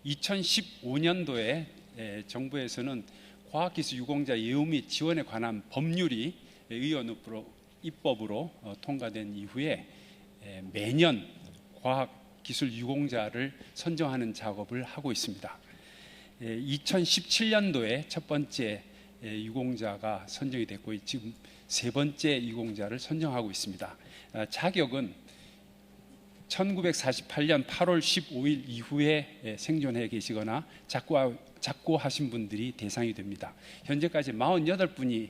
2015년도에 정부에서는 과학기술 유공자 예우 및 지원에 관한 법률이 의원으로 입법으로 통과된 이후에 매년 과학기술 유공자를 선정하는 작업을 하고 있습니다. 2017년도에 첫 번째 유공자가 선정이 됐고 지금 세 번째 유공자를 선정하고 있습니다. 자격은 1948년 8월 15일 이후에 생존해 계시거나 작고하신 분들이 대상이 됩니다. 현재까지 48분이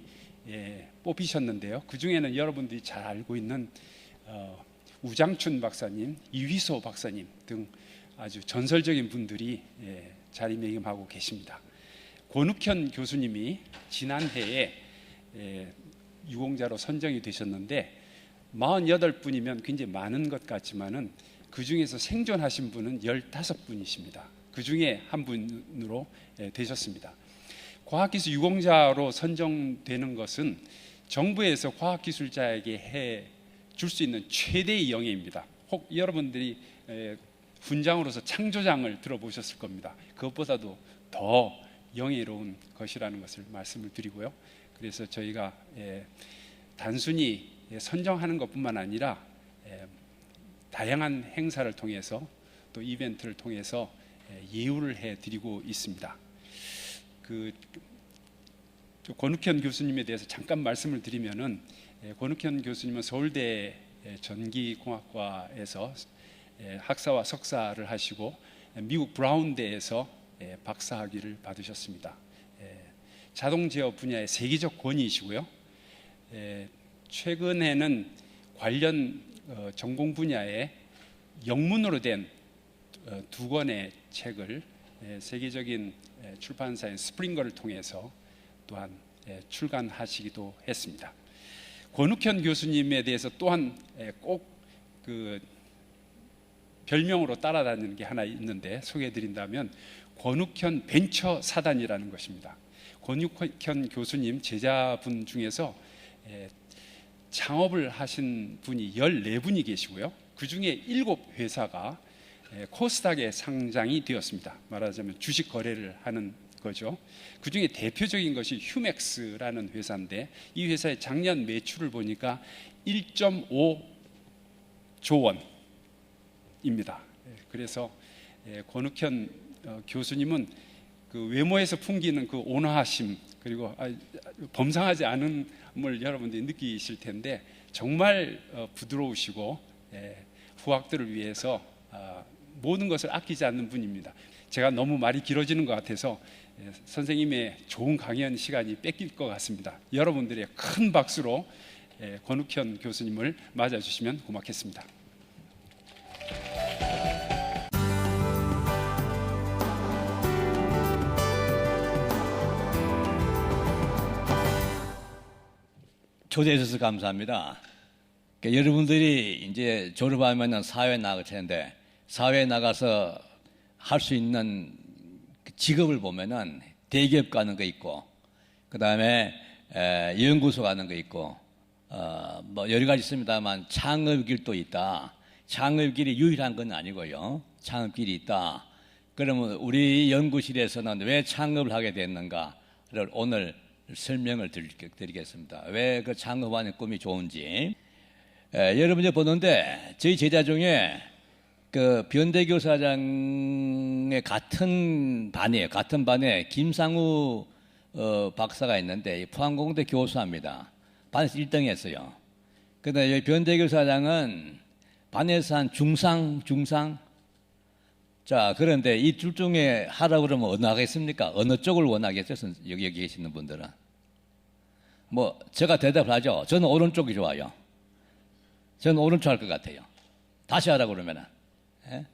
뽑히셨는데요. 그 중에는 여러분들이 잘 알고 있는 우장춘 박사님, 이휘소 박사님 등 아주 전설적인 분들이 자리매김하고 계십니다. 권욱현 교수님이 지난해에 유공자로 선정이 되셨는데 48분이면 굉장히 많은 것 같지만은 그 중에서 생존하신 분은 15분이십니다. 그 중에 한 분으로 되셨습니다. 과학기술 유공자로 선정되는 것은 정부에서 과학기술자에게 해 줄 수 있는 최대의 영예입니다. 혹 여러분들이 훈장으로서 창조장을 들어보셨을 겁니다. 그것보다도 더 영예로운 것이라는 것을 말씀을 드리고요. 그래서 저희가 단순히 선정하는 것뿐만 아니라 다양한 행사를 통해서 또 이벤트를 통해서 예우를 해드리고 있습니다. 권욱현 교수님에 대해서 잠깐 말씀을 드리면은 권욱현 교수님은 서울대 전기공학과에서 학사와 석사를 하시고 미국 브라운대에서 박사학위를 받으셨습니다. 자동 제어 분야의 세계적 권위이시고요. 최근에는 관련 전공 분야에 영문으로 된 두 권의 책을 세계적인 출판사인 스프링거를 통해서 또한 출간하시기도 했습니다. 권욱현 교수님에 대해서 또한 꼭 그 별명으로 따라다니는 게 하나 있는데 소개해드린다면 권욱현 벤처 사단이라는 것입니다. 권욱현 교수님 제자분 중에서 창업을 하신 분이 14분이 계시고요. 그 중에 7회사가 코스닥에 상장이 되었습니다. 말하자면 주식 거래를 하는 거죠. 그 중에 대표적인 것이 휴맥스라는 회사인데 이 회사의 작년 매출을 보니까 1.5조 원입니다. 그래서 권욱현 교수님은 그 외모에서 풍기는 그 온화하심 그리고 범상하지 않음을 여러분들이 느끼실 텐데 정말 부드러우시고 후학들을 위해서 모든 것을 아끼지 않는 분입니다. 제가 너무 말이 길어지는 것 같아서 선생님의 좋은 강연 시간이 뺏길 것 같습니다. 여러분들의 큰 박수로 권욱현 교수님을 맞아주시면 고맙겠습니다. 초대해 주셔서 감사합니다. 그러니까 여러분들이 이제 졸업하면 사회에 나갈 텐데 사회에 나가서 할 수 있는 직업을 보면은 대기업 가는 거 있고 그 다음에 연구소 가는 거 있고 뭐 여러 가지 있습니다만 창업길도 있다. 창업길이 유일한 건 아니고요. 창업길이 있다. 그러면 우리 연구실에서는 왜 창업을 하게 됐는가를 오늘 설명을 드리겠습니다. 왜 그 창업하는 꿈이 좋은지. 여러분이 보는데 저희 제자 중에 그 변대교 사장의 같은 반이에요. 같은 반에 김상우 박사가 있는데 포항공대 교수입니다. 반에서 1등 했어요. 그런데 여기 변대교 사장은 반에서 한 중상. 자, 그런데 이 둘 중에 하라고 그러면 어느 하겠습니까? 어느 쪽을 원하겠어요? 여기 계시는 분들은. 뭐, 제가 대답을 하죠. 저는 오른쪽이 좋아요. 저는 오른쪽 할 것 같아요. 다시 하라고 그러면은. 예?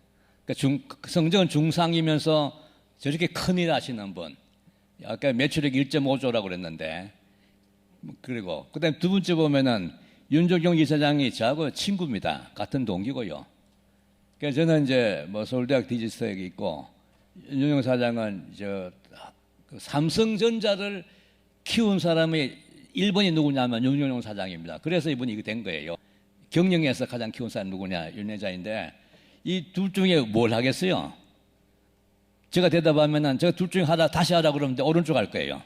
그러니까 성적은 중상이면서 저렇게 큰일 하시는 분. 아까 매출액 1.5조라고 그랬는데. 그리고, 그 다음에 두 번째 보면은 윤종경 이사장이 저하고 친구입니다. 같은 동기고요. 그래서 저는 이제 뭐 서울대학 디지스터에 있고 윤종경 사장은 삼성전자를 키운 사람이 1번이 누구냐면 윤종경 사장입니다. 그래서 이분이 이거 된 거예요. 경영에서 가장 키운 사람 누구냐 윤 회장인데 이 둘 중에 뭘 하겠어요? 제가 대답하면은 제가 둘 중에 하나 다시 하라 그러면 오른쪽 할 거예요.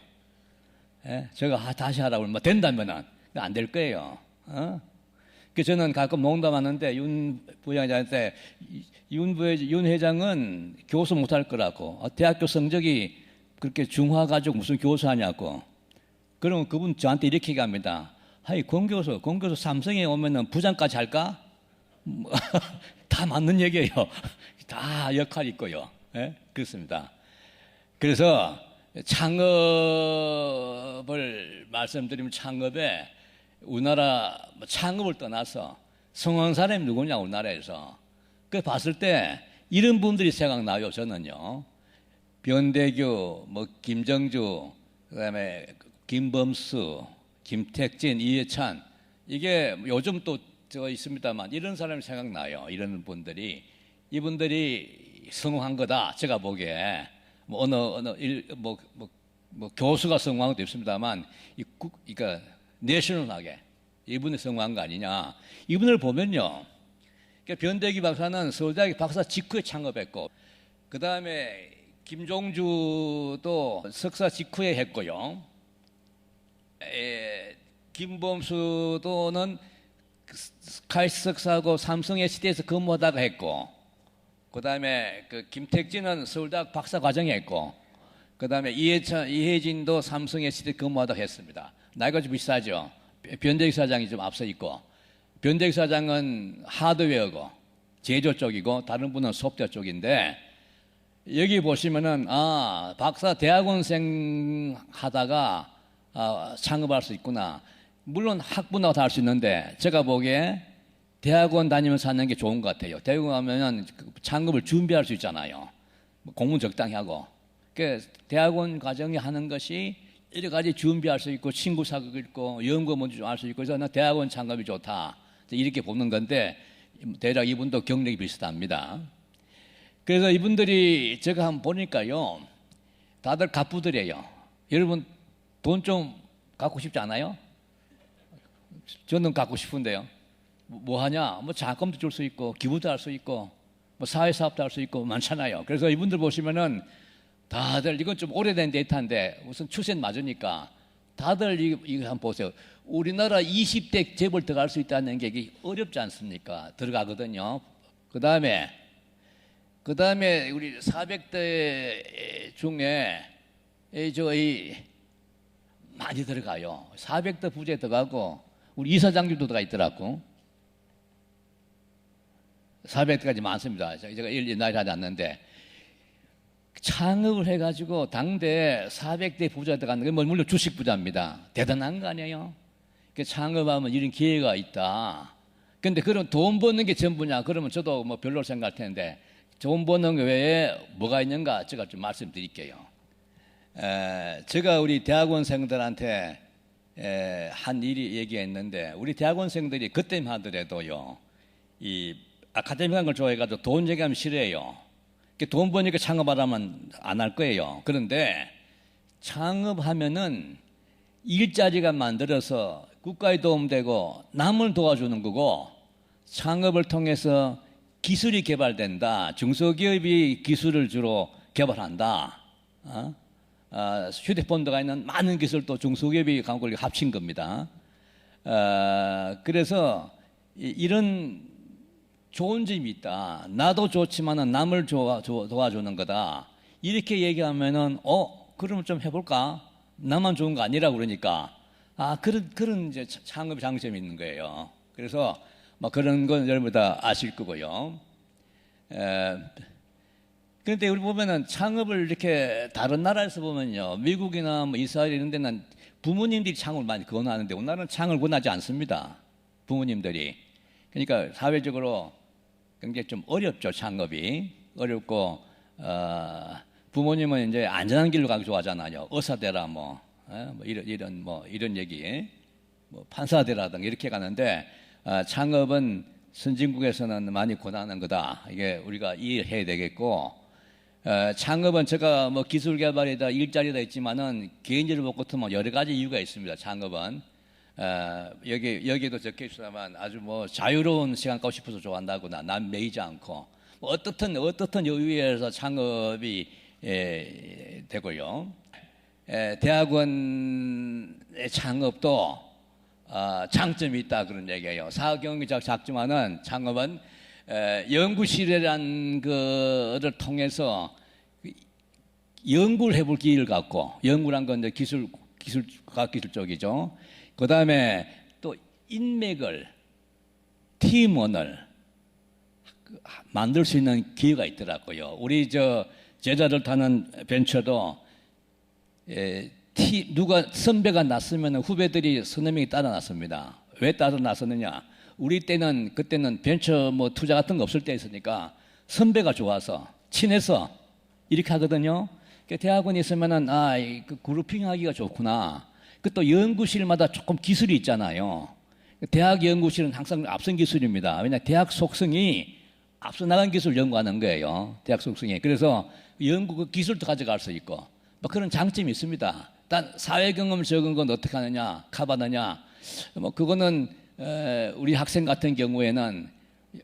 예? 제가 다시 하라고 그러면 된다면은 안 될 거예요. 그래서 저는 가끔 농담하는데 윤 부회장한테 윤 회장은 교수 못할 거라고, 대학교 성적이 그렇게 중화가지고 무슨 교수하냐고. 그러면 그분 저한테 이렇게 얘기합니다. 하이 권 교수 삼성에 오면은 부장까지 할까? 다 맞는 얘기예요. 다 역할이 있고요. 예? 그렇습니다. 그래서 창업을 말씀드리면, 창업에 우리나라 창업을 떠나서 성공한 사람이 누구냐 우리나라에서. 그 봤을 때 이런 분들이 생각나요. 저는요, 변대규, 뭐 김정주, 그다음에 김범수, 김택진, 이해찬, 이게 이좀 또 저 있습니다만 이런 사람이 생각나요. 이런 분들이, 이분들이 성공한 거다. 제가 보기에 뭐 뭐 교수가 성공한 것도 있습니다만 그러니까 내셔널하게 이분이 성공한 거 아니냐. 이분을 보면요, 그러니까 변대기 박사는 서울대학 박사 직후에 창업했고, 그 다음에 김종주도 석사 직후에 했고요. 김범수도는 카이스트 석사하고 삼성 SD에서 근무하다가 했고, 그 다음에 그 김택진은 서울대학 박사 과정에 했고, 그 다음에 이혜진도 삼성 SD 근무하다가 했습니다. 나이가 좀 비슷하죠. 변대기 사장이 좀 앞서 있고, 변대기 사장은 하드웨어고 제조 쪽이고, 다른 분은 소프트웨어 쪽인데, 여기 보시면은 박사 대학원생 하다가 창업할 수 있구나. 물론 학부나고 다 할 수 있는데, 제가 보기에 대학원 다니면서 하는 게 좋은 것 같아요. 대학원 가면은 창업을 준비할 수 있잖아요. 공부 적당히 하고. 그 대학원 과정에 하는 것이 여러 가지 준비할 수 있고, 친구 사귀고 있고, 연구 먼저 좀 할 수 있고, 그래서 나 대학원 창업이 좋다, 이렇게 보는 건데, 대략 이분도 경력이 비슷합니다. 그래서 이분들이 제가 한번 보니까요, 다들 갑부들이에요. 여러분 돈 좀 갖고 싶지 않아요? 저는 갖고 싶은데요. 뭐 하냐? 뭐 자금도 줄 수 있고, 기부도 할 수 있고, 뭐 사회사업도 할 수 있고 많잖아요. 그래서 이분들 보시면은 다들, 이건 좀 오래된 데이터인데 우선 추세는 맞으니까 다들 이거 한번 보세요. 우리나라 20대 재벌 들어갈 수 있다는 게 어렵지 않습니까? 들어가거든요. 그 다음에 우리 400대 중에 많이 들어가요. 400대 부자에 들어가고, 우리 이사장님도 들어가 있더라고. 400대까지 많습니다. 제가 나이 하지 않는데, 창업을 해가지고 당대 400대 부자 들어가는 게 물론 주식 부자입니다. 대단한 거 아니에요? 창업하면 이런 기회가 있다. 근데 그런 돈 버는 게 전부냐? 그러면 저도 뭐 별로 생각할 텐데, 돈 버는 거 외에 뭐가 있는가? 제가 좀 말씀드릴게요. 제가 우리 대학원생들한테 한 일이 얘기했는데, 우리 대학원생들이 그때만 하더라도요, 이 아카데믹한 걸 좋아해가지고 돈 얘기하면 싫어해요. 돈 버니까 창업하라면 안 할 거예요. 그런데 창업하면은 일자리가 만들어서 국가에 도움되고 남을 도와주는 거고, 창업을 통해서 기술이 개발된다. 중소기업이 기술을 주로 개발한다. 휴대폰 들어가 있는 많은 기술도 중소기업이 갖고 합친 겁니다. 그래서 이런 좋은 점이 있다. 나도 좋지만은 남을 도와주는 거다. 이렇게 얘기하면은 그러면 좀 해볼까? 나만 좋은 거 아니라 그러니까 그런 이제 창업 장점이 있는 거예요. 그래서 막 그런 건 여러분 다 아실 거고요. 그런데 우리 보면은 창업을 이렇게 다른 나라에서 보면요, 미국이나 뭐 이스라엘 이런 데는 부모님들이 창업을 많이 권하는데, 우리나라는 창업을 권하지 않습니다. 부모님들이. 그러니까 사회적으로 굉장히 좀 어렵죠. 창업이 어렵고, 부모님은 이제 안전한 길로 가기 좋아하잖아요. 의사 되라 뭐 이런 얘기, 뭐 판사 되라든가 이렇게 가는데, 창업은 선진국에서는 많이 권하는 거다. 이게 우리가 이해해야 되겠고, 창업은 제가 뭐 기술 개발이다, 일자리다 있지만은 개인적으로 볼 것도 뭐 여러 가지 이유가 있습니다. 창업은 여기도 적혀 있습니다만 아주 뭐 자유로운 시간 갖고 싶어서 좋아한다거나 남 매이지 않고, 뭐 어떻든 여유에서 창업이 되고요. 대학원의 창업도 장점이 있다 그런 얘기예요. 사학경제적 작지만은 창업은 연구실이라는 거를 통해서 연구를 해볼 기회를 갖고, 연구란 건 이제 과학기술 쪽이죠. 그 다음에 또 인맥을, 팀원을 만들 수 있는 기회가 있더라고요. 우리 제자들 타는 벤처도 누가 선배가 났으면 후배들이 서너 명이 따라 났습니다. 왜 따라 났었느냐? 우리 때는 그때는 벤처 뭐 투자 같은 거 없을 때 있으니까 선배가 좋아서 친해서 이렇게 하거든요. 대학원에 있으면은 그 그룹핑하기가 좋구나. 그 또 연구실마다 조금 기술이 있잖아요. 대학 연구실은 항상 앞선 기술입니다. 왜냐 대학 속성이 앞서 나간 기술 연구하는 거예요. 대학 속성이. 그래서 연구 그 기술도 가져갈 수 있고 뭐 그런 장점이 있습니다. 단 사회 경험 적은 건 어떻게 하느냐, 커버하느냐. 뭐 그거는 우리 학생 같은 경우에는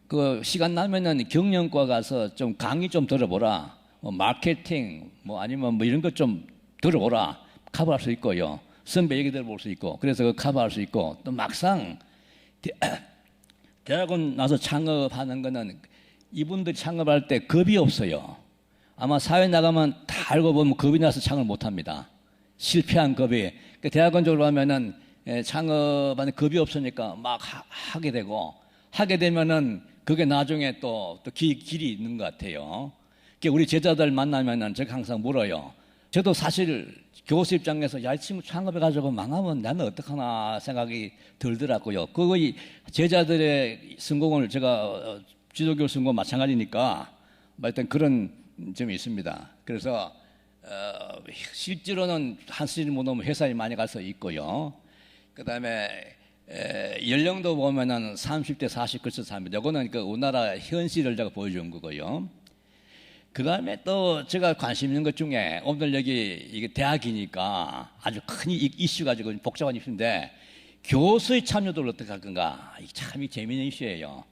그 시간 나면은 경영과 가서 좀 강의 좀 들어보라. 뭐 마케팅 뭐 아니면 뭐 이런 것 좀 들어보라. 커버할 수 있고요. 선배 얘기 들어볼 수 있고 그래서 커버할 수 있고 또 막상 대학원 나서 창업하는 거는 이분들이 창업할 때 겁이 없어요. 아마 사회 나가면 다 알고 보면 겁이 나서 창업을 못 합니다. 실패한 겁이. 대학원 쪽으로 하면은 창업하는 겁이 없으니까 막 하게 되고 하게 되면은 그게 나중에 또 길이 있는 것 같아요. 우리 제자들 만나면은 제가 항상 물어요. 저도 사실 교수 입장에서 야, 이 친구 창업해가지고 망하면 나는 어떡하나 생각이 들더라고요. 그거 제자들의 성공을 제가 지도교 성공 마찬가지니까 하여튼 그런 점이 있습니다. 그래서 실제로는 한시를 못 오면 회사에 많이 가서 있고요. 그 다음에 연령도 보면은 30대 40% 삽니다. 이거는 그 우리나라 현실을 제가 보여준 거고요. 그 다음에 또 제가 관심 있는 것 중에 오늘 여기 이게 대학이니까 아주 큰 이슈 가지고 복잡한 이슈인데 교수의 참여도를 어떻게 할 건가? 참 재미있는 이슈예요.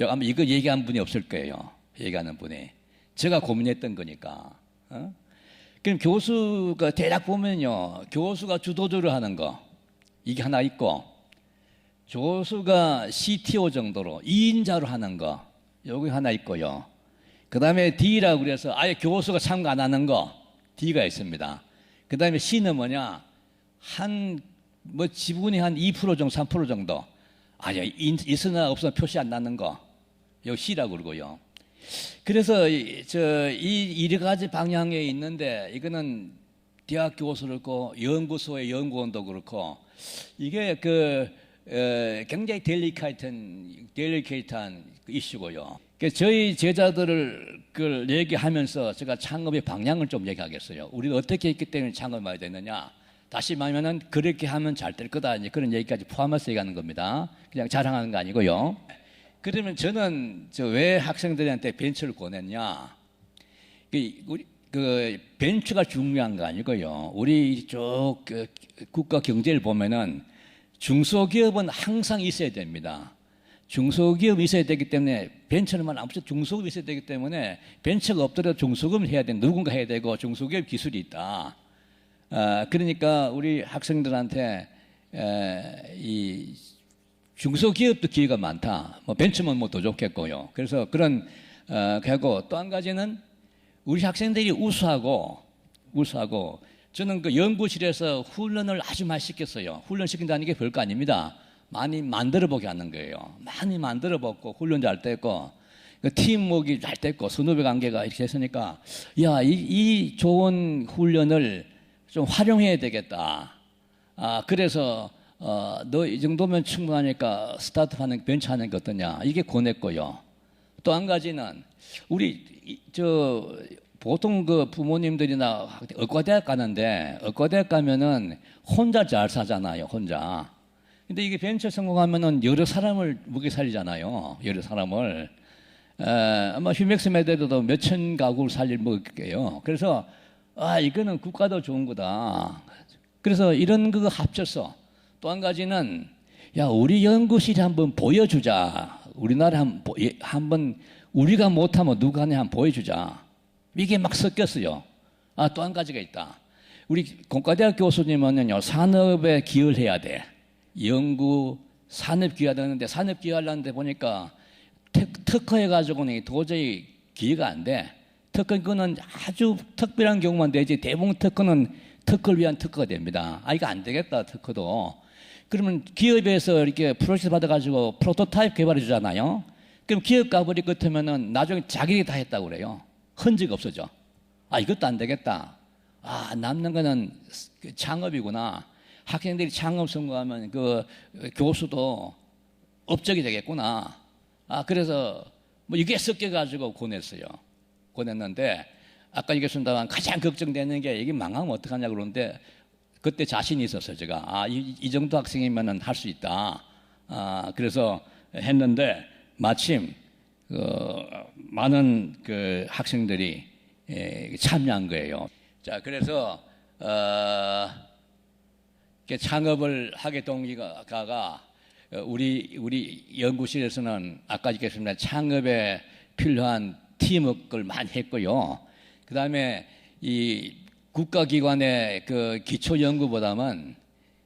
아마 이거 얘기한 분이 없을 거예요. 얘기하는 분이. 제가 고민했던 거니까. 그럼 교수가 대략 보면요. 교수가 주도적으로 하는 거 이게 하나 있고 교수가 CTO 정도로 2인자로 하는 거 여기 하나 있고요. 그 다음에 D라고 그래서 아예 교수가 참가 안 하는 거 D가 있습니다. 그 다음에 C는 뭐냐? 뭐 지분이 한 2% 정도, 3% 정도. 아예 있으나 없으나 표시 안 나는 거. 여기 C라고 그러고요. 그래서 이 여러 가지 방향에 있는데 이거는 대학 교수도 그렇고 연구소의 연구원도 그렇고 이게 굉장히 델리케이트한 이슈고요. 저희 제자들을 얘기하면서 제가 창업의 방향을 좀 얘기하겠어요. 우리가 어떻게 했기 때문에 창업해야 되느냐. 다시 말하면 그렇게 하면 잘 될 거다. 이제 그런 얘기까지 포함해서 얘기하는 겁니다. 그냥 자랑하는 거 아니고요. 그러면 저는 왜 학생들한테 벤처를 권했냐. 우리 벤처가 중요한 거 아니고요. 우리 이쪽 국가 경제를 보면은 중소기업은 항상 있어야 됩니다. 중소기업이 있어야 되기 때문에 벤처는 아무튼 중소기업이 있어야 되기 때문에 벤처가 없더라도 중소기업을 해야 되는 누군가 해야 되고 중소기업 기술이 있다. 그러니까 우리 학생들한테 이 중소기업도 기회가 많다. 뭐 벤처면 뭐 더 좋겠고요. 그래서 그런 하고 또 한 가지는 우리 학생들이 우수하고 저는 그 연구실에서 훈련을 아주 많이 시켰어요. 훈련 시킨다는 게 별거 아닙니다. 많이 만들어 보게 하는 거예요. 많이 만들어 보고 훈련 잘 됐고 팀워크가 잘 됐고 선후배 관계가 이렇게 했으니까 야, 이 좋은 훈련을 좀 활용해야 되겠다. 그래서 너 이 정도면 충분하니까 스타트하는 벤처하는 게 어떠냐 이게 권했고요. 또 한 가지는 우리 보통 그 부모님들이나 의과대학 가는데 의과대학 가면은 혼자 잘 사잖아요. 혼자. 근데 이게 벤처 성공하면은 여러 사람을 먹여 살리잖아요. 여러 사람을. 아마 휴맥스 메데도 몇천 가구를 살릴 먹을게요. 그래서 이거는 국가도 좋은 거다. 그래서 이런 거 합쳐서 또 한 가지는 야, 우리 연구실이 한번 보여주자. 우리나라 한번 우리가 못하면 누가 하냐 한번 보여주자. 이게 막 섞였어요. 또 한 가지가 있다. 우리 공과대학 교수님은요, 산업에 기여를 해야 돼. 연구, 산업 기여하는데 산업 기여하려는데 보니까 특허해가지고는 도저히 기여가 안 돼. 특허는 아주 특별한 경우만 되지 대부분 특허는 특허를 위한 특허가 됩니다. 이거 안 되겠다, 특허도. 그러면 기업에서 이렇게 프로젝트 받아가지고 프로토타입 개발해 주잖아요. 그럼 기업 가버리 같으면은 나중에 자기들이 다 했다고 그래요. 흔적 없어져. 이것도 안 되겠다. 남는 거는 창업이구나. 학생들이 창업 성공하면 그 교수도 업적이 되겠구나. 그래서 뭐 이게 섞여가지고 보냈는데 아까 얘기했습니다만 가장 걱정되는 게 이게 망하면 어떡하냐 그러는데 그때 자신이 있었어요. 제가 이 정도 학생이면은 할 수 있다. 그래서 했는데 마침 많은 그 학생들이 참여한 거예요. 자, 그래서 창업을 하게 동기가 우리 연구실에서는 아까 얘기했습니다. 창업에 필요한 팀워크를 많이 했고요. 그 다음에 이 국가기관의 그 기초연구보다는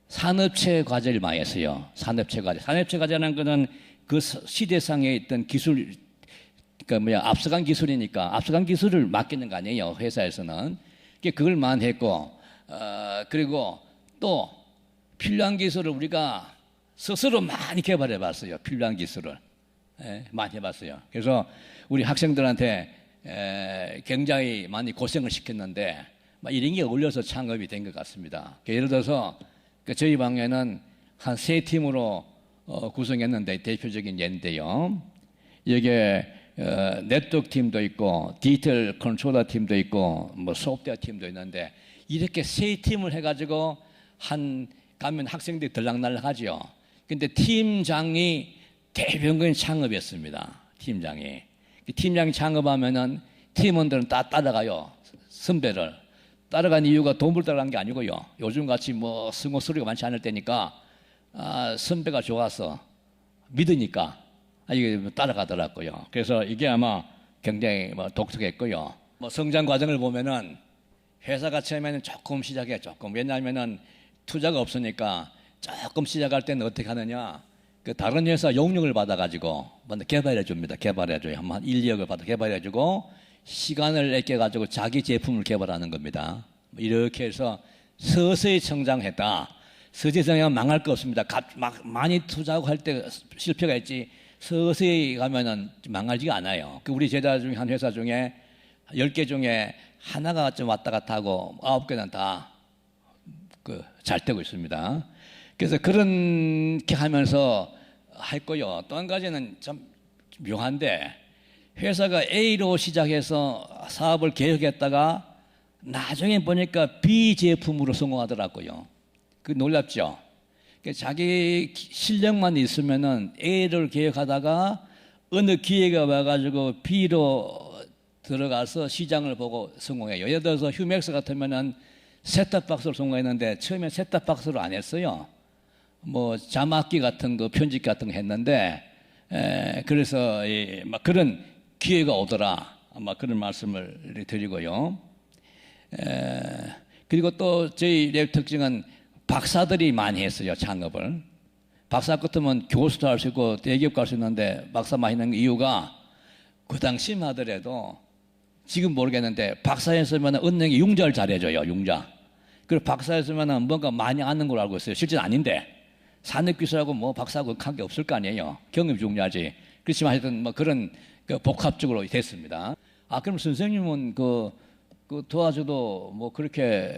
산업체 과제를 많이 했어요. 산업체 과제라는 거는 그 시대상에 있던 기술, 앞서간 기술이니까 앞서간 기술을 맡기는 거 아니에요. 회사에서는. 그걸 많이 했고, 그리고 또 필요한 기술을 우리가 스스로 많이 개발해 봤어요. 필요한 기술을. 많이 해봤어요. 그래서 우리 학생들한테 굉장히 많이 고생을 시켰는데 이런 게 어울려서 창업이 된 것 같습니다. 예를 들어서 저희 방에는 한 3팀으로 구성했는데 대표적인 예인데요. 여기에 네트워크 팀도 있고 디지털 컨트롤러 팀도 있고 뭐 소프트웨어 팀도 있는데 이렇게 3팀을 해가지고 가면 학생들이 들락날락하죠. 근데 팀장이 대변인 창업이었습니다. 팀장이 창업하면은 팀원들은 다 따라가요. 선배를 따라간 이유가 돈을 따라간 게 아니고요. 요즘 같이 뭐 승호 소리가 많지 않을 때니까 선배가 좋아서 믿으니까 이게 따라가더라고요. 그래서 이게 아마 굉장히 독특했고요. 성장 과정을 보면은 회사가 처음에는 조금 시작해 왜냐하면은 투자가 없으니까 조금 시작할 때는 어떻게 하느냐. 다른 회사 용역을 받아가지고 개발해 줍니다. 개발해줘요. 한 1, 2억을 받아 개발해주고 시간을 아껴가지고 자기 제품을 개발하는 겁니다. 이렇게 해서 서서히 성장했다. 서서히 성장하면 망할 거 없습니다. 많이 투자하고 할 때 실패가 있지 서서히 가면은 망하지가 않아요. 우리 제자 중에 한 회사 중에 10개 중에 하나가 좀 왔다 갔다 하고 9개는 다 잘 되고 있습니다. 그래서 그렇게 하면서 했고요. 또 한 가지는 참 묘한데 회사가 A로 시작해서 사업을 계획했다가 나중에 보니까 B 제품으로 성공하더라고요. 놀랍죠? 자기 실력만 있으면은 A를 계획하다가 어느 기회가 와가지고 B로 들어가서 시장을 보고 성공해요. 예를 들어서 휴맥스 같으면은 셋탑박스로 성공했는데 처음에 셋탑박스로 안 했어요. 자막기 같은 거, 편집 같은 거 했는데, 그래서 그런 기회가 오더라. 그런 말씀을 드리고요. 그리고 또 저희 랩 특징은 박사들이 많이 했어요, 창업을. 박사 같으면 교수도 할 수 있고 대기업 갈 수 있는데 박사 많이 하는 이유가 그 당시만 하더라도 지금 모르겠는데 박사였으면 은행이 융자를 잘해줘요, 융자. 그리고 박사였으면 뭔가 많이 아는 걸로 알고 있어요. 실제는 아닌데. 산업기술하고 박사하고 관계 없을 거 아니에요. 경험이 중요하지. 그렇지만 하여튼 그런 복합적으로 됐습니다. 그럼 선생님은 도와줘도 그렇게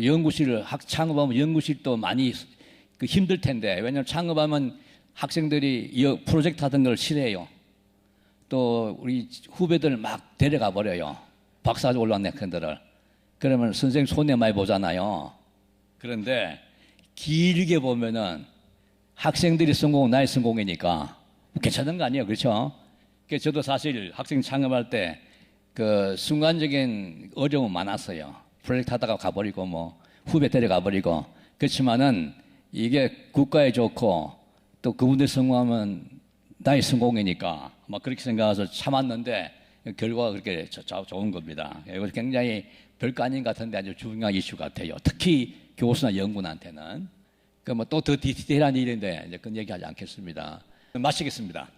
연구실을 창업하면 연구실도 많이 힘들 텐데 왜냐하면 창업하면 학생들이 프로젝트 하던 걸 싫어해요. 또 우리 후배들 막 데려가 버려요. 박사 올라온 학생들을. 그러면 선생님 손해 많이 보잖아요. 그런데 길게 보면은 학생들이 성공은 나의 성공이니까 괜찮은 거 아니에요, 그렇죠? 그래서 저도 사실 학생 창업할 때 순간적인 어려움 많았어요. 프로젝트 하다가 가버리고 후배 데려가버리고 그렇지만은 이게 국가에 좋고 또 그분들 성공하면 나의 성공이니까 그렇게 생각해서 참았는데 결과가 그렇게 좋은 겁니다. 이것이 굉장히 별거 아닌 것 같은데 아주 중요한 이슈 같아요. 특히 교수나 연구원한테는. 그 뭐 또 더 디테일한 일인데 이제 그건 얘기하지 않겠습니다. 마치겠습니다.